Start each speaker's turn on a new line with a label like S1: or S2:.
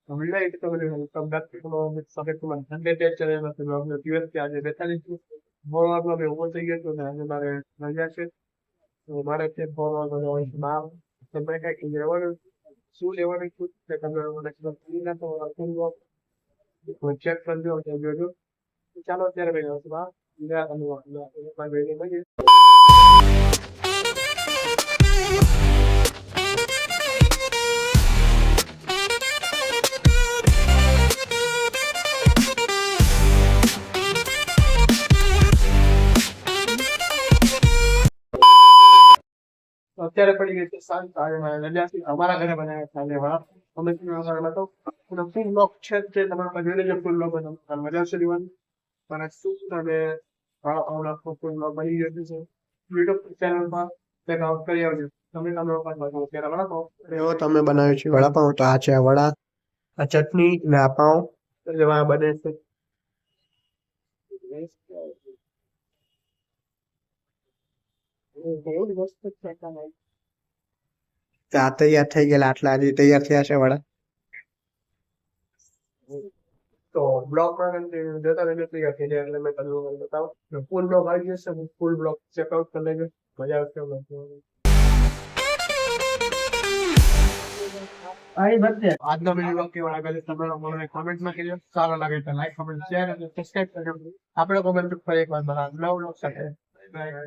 S1: Related to from that subject to temperature દિવસથી આજે 42 ફોરવર્ડમાં મેં ઉભો થઈ ગયો હતો ને આજે મારે રજા છે તો મારે તે ફોરવર્ડ હોય છે બહાર તમે કંઈક લેવાનું શું લેવાનું છું તે તમે મને ખબર ના તો ચેક કરજો કે જોજો ચાલો અત્યારે ભાઈ બહાર બીજા તમે મળીએ અત્યારે પડી ગઈ છે સાંજ રજાથી અમારા ઘરે બનાવ્યા છે આજે વાળા અમે તો ફૂલ બ્લોક છે તે તમારા પાસે જોઈ લેજો ફૂલ બ્લોક મજા આવશે દીવાની પણ શું તમે વાળા ફૂલ બ્લોક બની ગયો છે યુટ્યુબ ચેનલમાં ચેકઆઉટ કરી આવજો તમે તમારો ત્યારે વડાપાવ એવો તમે બનાવ્યો છે વડાપાવ તો આ છે આ વડા આ ચટણી ને આ પાઉં જેવા બને છે આ તૈયાર થઈ ગયેલા આટલા હજી તૈયાર થયા છે વડા તો બ્લોક માં જતા રહેજો તૈયાર થઈ જાય એટલે મેં તમને બતાવું ફૂલ બ્લોક આવી જશે ફૂલ બ્લોક ચેકઆઉટ કરી લેજો મજા આવશે આજનો વિડીયો કેવો લાગે તમારો મને કોમેન્ટમાં કહેજો સારો લાગે તો લાઈક કમેન્ટ શેર અને સબસ્ક્રાઇબ કરજો આપણે કોમેન્ટ પર એક વાર બનાવ નવ લોક સાથે બાય